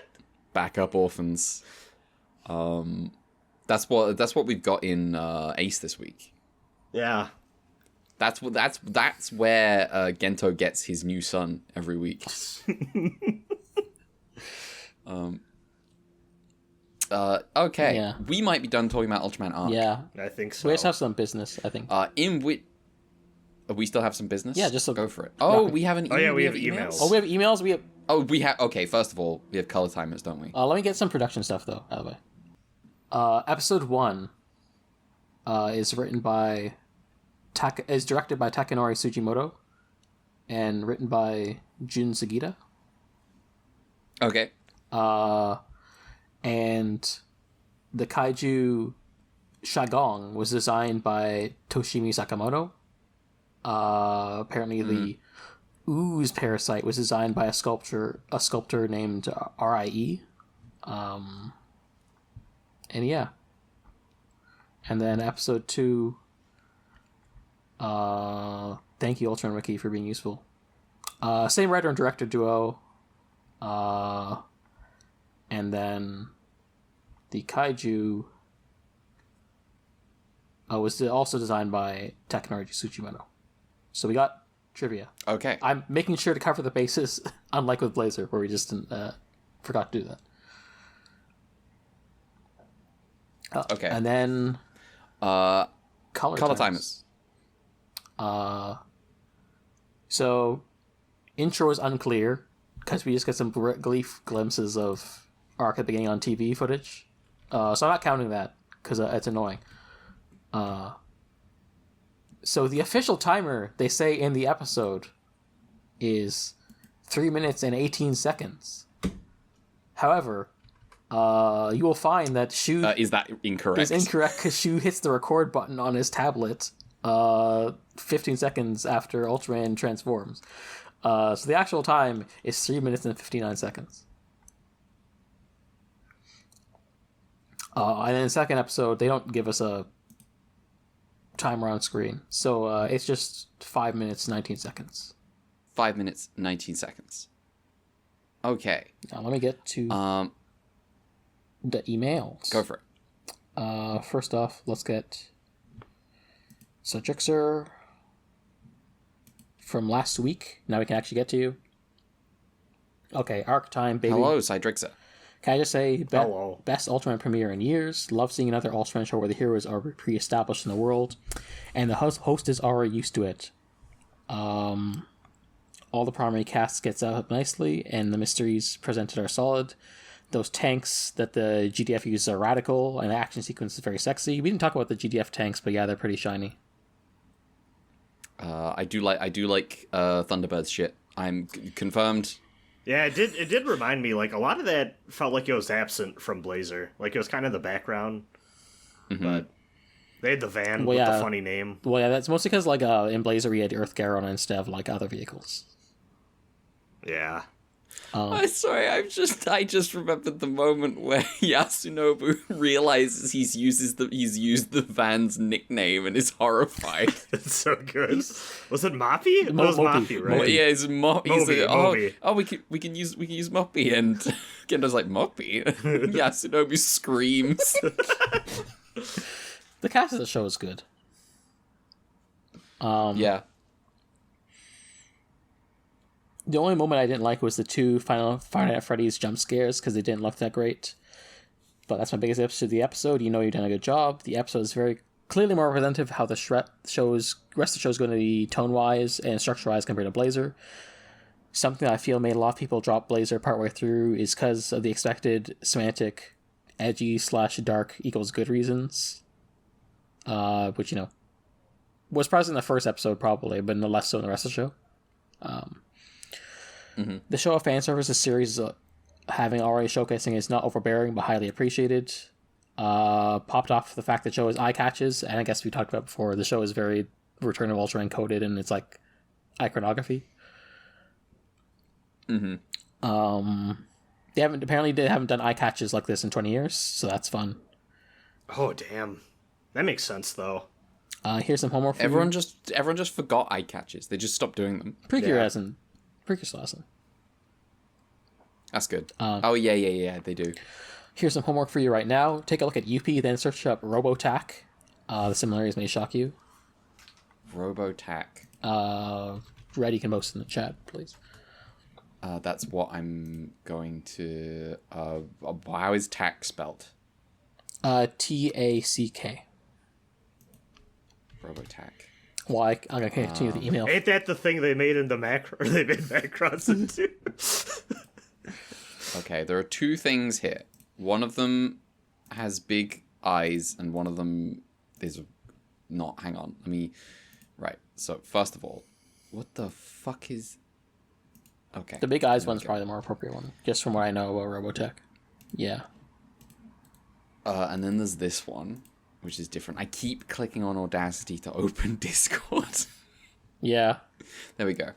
Backup orphans. That's what we've got in Ace this week. Yeah. That's where Gento gets his new son every week. Okay. Yeah. We might be done talking about Ultraman Arc. Yeah. I think so. We just have some business, I think. In which we still have some business. Yeah, just go for it. Oh, we have an. Oh yeah, we have emails. Oh, we have emails. We have. Okay, first of all, we have color timers, don't we? Let me get some production stuff though out of the way. Episode 1 is written by is directed by Takanori Sugimoto and written by Jun Sugita. Okay. And the kaiju Shagong was designed by Toshimi Sakamoto. Apparently the ooze parasite was designed by a sculptor named RIE. And yeah. And then episode 2, thank you, Ultraman Wiki, for being useful. Same writer and director duo. And then the kaiju was also designed by Takanori Tsuchimoto. So we got trivia. Okay. I'm making sure to cover the bases, unlike with Blazar, where we just forgot to do that. Okay. And then color timers. So intro is unclear because we just get some brief glimpses of Arc at the beginning on TV footage. So I'm not counting that because it's annoying. So the official timer, they say in the episode, is 3 minutes and 18 seconds. However, you will find that Shu Is that incorrect? is incorrect because Shu hits the record button on his tablet 15 seconds after Ultraman transforms. So the actual time is 3 minutes and 59 seconds. And in the second episode, they don't give us a timer on screen. So it's just 5 minutes, 19 seconds. 5 minutes, 19 seconds. Okay. Now let me get to the emails. Go for it. First off, let's get Sajixer from last week. Now we can actually get to you. Okay, Arc time, baby. Hello, Cydrixa. Can I just say, Hello. best Ultraman premiere in years. Love seeing another Ultraman show where the heroes are pre-established in the world, and the host is already used to it. All the primary cast gets up nicely, and the mysteries presented are solid. Those tanks that the GDF uses are radical, and the action sequence is very sexy. We didn't talk about the GDF tanks, but yeah, they're pretty shiny. I do like Thunderbird's shit. I'm confirmed. Yeah, it did remind me, like, a lot of that felt like it was absent from Blazar. Like, it was kind of the background. Mm-hmm. But they had the van with the funny name. Well, yeah, that's mostly because, like, in Blazar we had Earth Garon instead of, like, other vehicles. Yeah. I'm sorry, I just remembered the moment where Yasunobu realizes he's used the van's nickname and is horrified. It's so good. Was it Moppy? It was Moppy, Moppy, right? Yeah, it's Moppy. Moppy. We can use Moppy, and Gendo's like, Moppy. Yasunobu screams. The cast of the show is good. Yeah. The only moment I didn't like was the two Final Night at Freddy's jump scares because they didn't look that great. But that's my biggest episode of the episode. You know you've done a good job. The episode is very clearly more representative of how the rest of the show is going to be tone-wise and structure-wise compared to Blazar. Something I feel made a lot of people drop Blazar partway through is because of the expected semantic edgy/dark equals good reasons. Which, you know, was present in the first episode probably, but no less so in the rest of the show. The show of fan service is series having already showcasing is not overbearing but highly appreciated. Popped off the fact that the show is eye catches, and I guess we talked about before, the show is very Return of Ultraman coded and it's like iconography. They haven't done eye catches like this in 20 years, so that's fun. Oh, damn. That makes sense, though. Here's some homework for Everyone you. just forgot eye catches. They just stopped doing them. Precure hasn't. Precure's awesome. That's good. Yeah, they do. Here's some homework for you right now. Take a look at UP, then search up Robotac. The similarities may shock you. Robotac. Red, you can post in the chat, please. That's what I'm going to... how is tack spelt? TACK. Robotac. Well, I'm going to continue the email. Ain't that the thing they made into macro? Or they made macrons into? Okay, there are two things here. One of them has big eyes, and one of them is not. Hang on, let me... Right, so first of all, what the fuck is... Okay. The big eyes one's probably the more appropriate one, just from what I know about Robotech. Yeah. And then there's this one, which is different. I keep clicking on Audacity to open Discord. Yeah. There we go.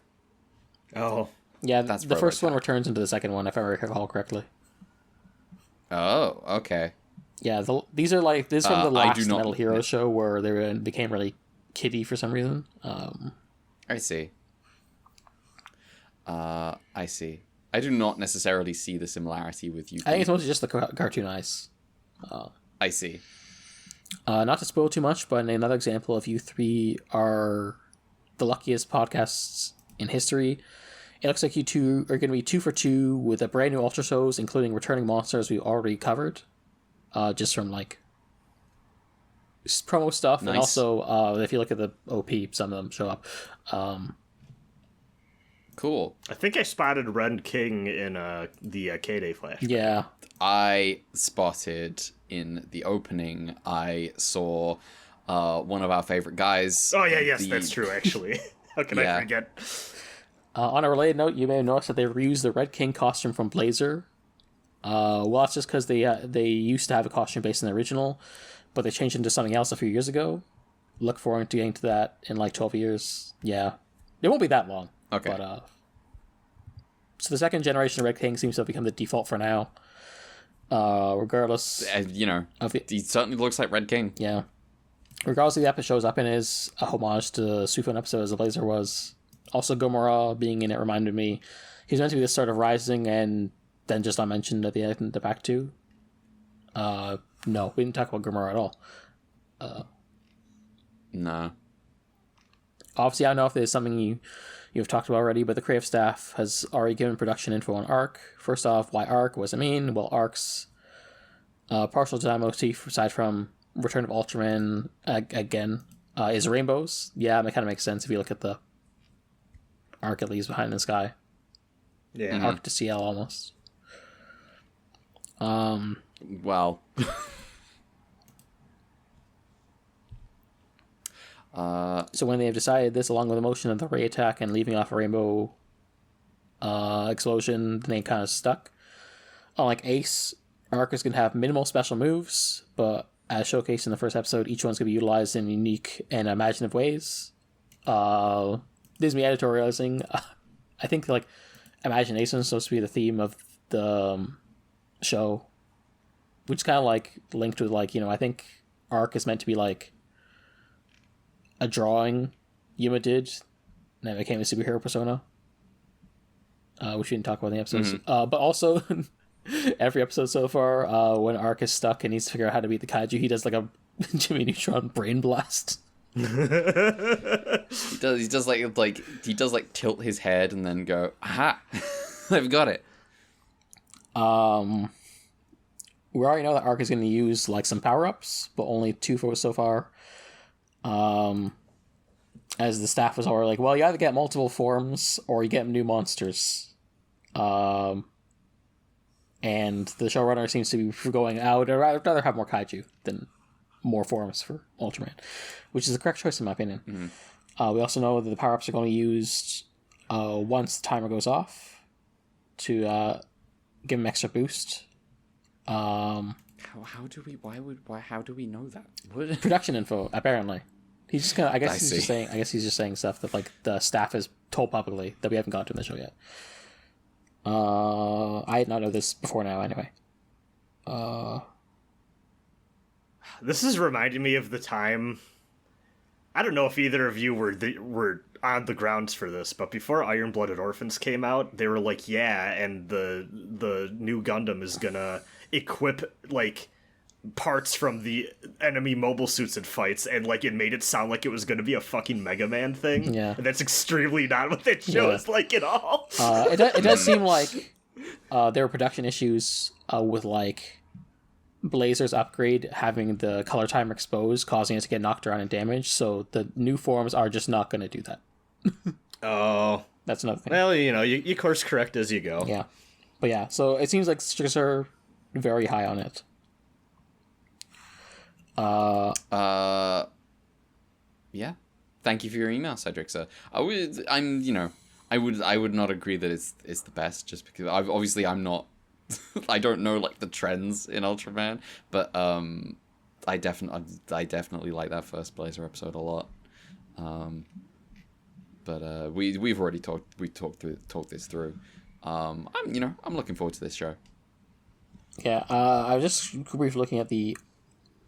Oh. Yeah, That's the first Robotech. one returns into the second one, if I recall correctly. Oh, okay. Yeah, this is from the I do last not- Metal Hero show where they became really kiddie for some reason. I see. I see. I do not necessarily see the similarity with you. I think it's mostly just the cartoon eyes. I see. Not to spoil too much, but another example of you three are the luckiest podcasts in history. It looks like you two are going to be 2 for 2 with a brand new Ultra shows, including returning monsters we already covered, just from like promo stuff. Nice. And also, if you look at the OP, some of them show up. Cool. I think I spotted Red King in the K-Day Flash. Yeah. I spotted in the opening, I saw one of our favorite guys. Oh, yeah, yes, that's true, actually. How can I forget? On a related note, you may have noticed that they reused the Red King costume from Blazar. Well, that's just because they used to have a costume based on the original, but they changed it into something else a few years ago. Look forward to getting to that in like 12 years. Yeah. It won't be that long. Okay. But, so the second generation of Red King seems to have become the default for now. Regardless... he certainly looks like Red King. Yeah. Regardless of the episode shows up in is a homage to the Sufan episode as the Blazar was. Also, Gomorrah being in it reminded me he's meant to be the start of Rising and then just not mentioned at the end of the back two. No, we didn't talk about Gomorrah at all. No. Obviously, I don't know if there's something you've talked about already, but the creative staff has already given production info on Arc. First off, why Arc? What does it mean? Well, Arc's partial design motif, aside from Return of Ultraman again, is rainbows. Yeah, it kind of makes sense if you look at the arc it leaves behind in the sky. Yeah. Arc to CL almost. Well. So when they have decided this, along with the motion of the ray attack and leaving off a rainbow explosion, the name kind of stuck. Unlike Ace, Arc is going to have minimal special moves, but as showcased in the first episode, each one's going to be utilized in unique and imaginative ways. Disney editorializing, I think like imagination is supposed to be the theme of the show, which is kind of like linked with like, I think Arc is meant to be like a drawing Yuma did, and it became a superhero persona, which we didn't talk about in the episodes. But also, every episode so far, when Arc is stuck and needs to figure out how to beat the kaiju, he does like a Jimmy Neutron brain blast. He does like tilt his head and then go, aha, I've got it. We already know that Arc is going to use like some power-ups, but only 2 for so far. As the staff was already like, well, you either get multiple forms or you get new monsters. And the showrunner seems to be going out, or I'd rather have more kaiju than more forms for Ultraman, which is the correct choice in my opinion. We also know that the power-ups are going to be used once the timer goes off to give him extra boost. How do we know that? What? Production info, apparently. He's just gonna. I guess he's just saying stuff that like the staff has told publicly that we haven't gotten to in the show yet. I did not know this before now. Anyway. This is reminding me of the time. I don't know if either of you were on the grounds for this, but before Iron Blooded Orphans came out, they were like, yeah, and the new Gundam is gonna equip like parts from the enemy mobile suits it fights, and like it made it sound like it was gonna be a fucking Mega Man thing. Yeah, and that's extremely not what that show is like at all. It does seem like there were production issues with like Blazar's upgrade having the color timer exposed, causing it to get knocked around and damaged. So the new forms are just not going to do that. Oh, that's another thing. Well, you course correct as you go. Yeah, but yeah, so it seems like stickers are very high on it. Yeah. Thank you for your email, Cedric. Sir, I would not agree that it's the best, just because I'm not. I don't know like the trends in Ultraman, but I definitely like that first Blazar episode a lot. But we've already talked this through. I'm looking forward to this show. Yeah, I was just briefly looking at the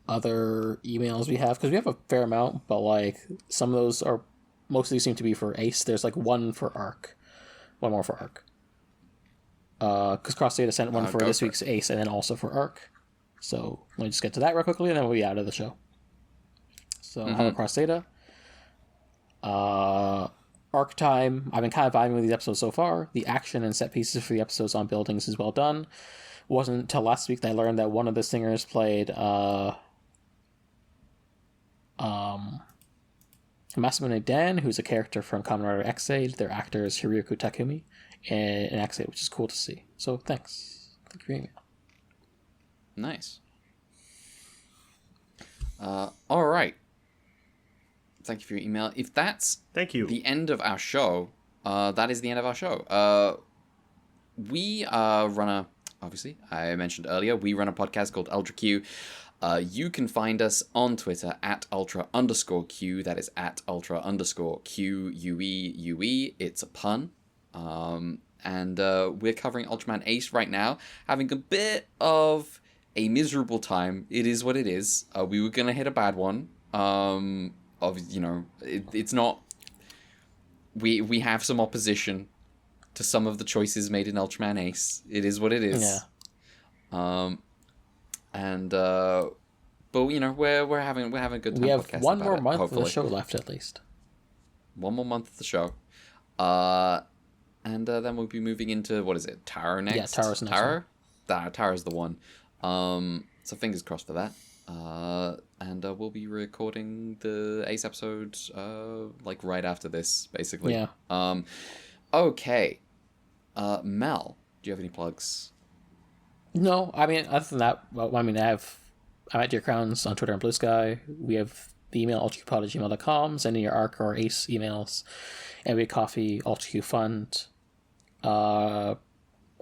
other emails we have, because we have a fair amount, but like some of those are mostly seem to be for Ace. There's like one for Arc, one more for Arc. Because Cross Data sent one for this week's Ace and then also for Arc. So let me just get to that real quickly and then we'll be out of the show. So hello Cross Data. Arc time. I've been kind of vibing with these episodes so far. The action and set pieces for the episodes on buildings is well done. It wasn't until last week that I learned that one of the singers played Masamune Dan, who's a character from Kamen Rider X-Aid. Their actor is Hiroyuki Takumi in X-Aid, which is cool to see. So thanks. Thank you for your email. Nice. All right. Thank you for your email. If that's Thank you. the end of our show, that is the end of our show. We run a, obviously, I mentioned earlier, we run a podcast called Ultra Q. You can find us on Twitter at @ultra_Q. That is at @ultra_QUEUE. It's a pun. And we're covering Ultraman Ace right now, having a bit of a miserable time. It is what it is. We were gonna hit a bad one. It's not. We have some opposition to some of the choices made in Ultraman Ace. It is what it is. Yeah. But we're having a good time. We have podcasting one about more it, month hopefully. of the show left, at least. One more month of the show. And then we'll be moving into, what is it, Taro next? Yeah, Taro's next Taro? Taro's the one. So fingers crossed for that. And we'll be recording the Ace episode like right after this, basically. Yeah. Okay. Mel, do you have any plugs? No, I mean, other than that, well, I mean, I'm at Dear Crowns on Twitter and Blue Sky. We have the email ultraqpod@gmail.com. Send in your Arc or Ace emails. And we have Coffee, UltraQ Fund.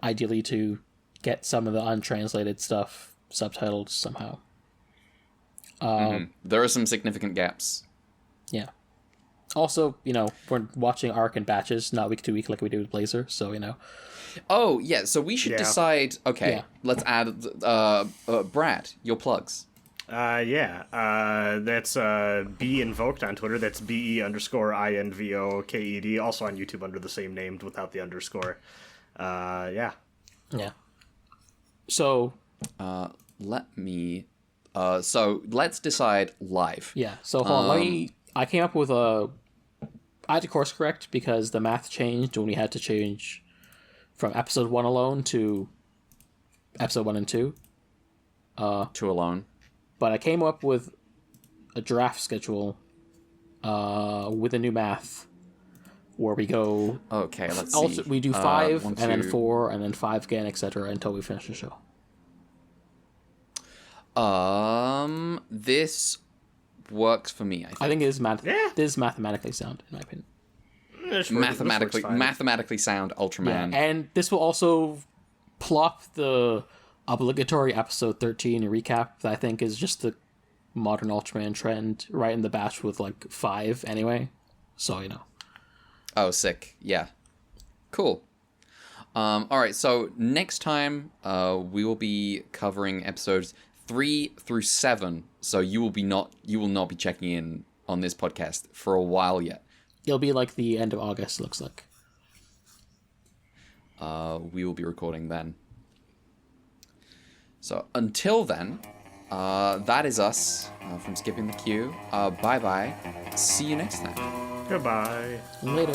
Ideally to get some of the untranslated stuff subtitled somehow. There are some significant gaps. Yeah. Also, we're watching Arc in batches, not week to week like we do with Blazar, so, Oh, yeah, so we should decide... Okay, Yeah. let's add... Brad, your plugs. That's Be Invoked on Twitter. That's BE_INVOKED. Also on YouTube under the same name without the underscore. Yeah. Yeah. So... So let's decide live. Yeah, so hold on, I came up with I had to course correct because the math changed when we had to change from episode 1 alone to episode 1 and 2. 2 alone. But I came up with a draft schedule with a new math where we go... Okay, let's also, see. we do 5, 1, and then 2. 4, and then 5 again, etc. until we finish the show. This works for me, I think. I think it is this is mathematically sound, in my opinion. Mathematically sound Ultraman. Yeah, and this will also plop the obligatory episode 13 recap that I think is just the modern Ultraman trend right in the batch with like 5 anyway. So, Oh, sick. Yeah. Cool. Alright, so next time we will be covering episodes 3 through 7. So you will not be checking in on this podcast for a while yet. It'll be like the end of August, looks like. We will be recording then. So until then, that is us from Skipping the Queue. Bye-bye. See you next time. Goodbye. Later.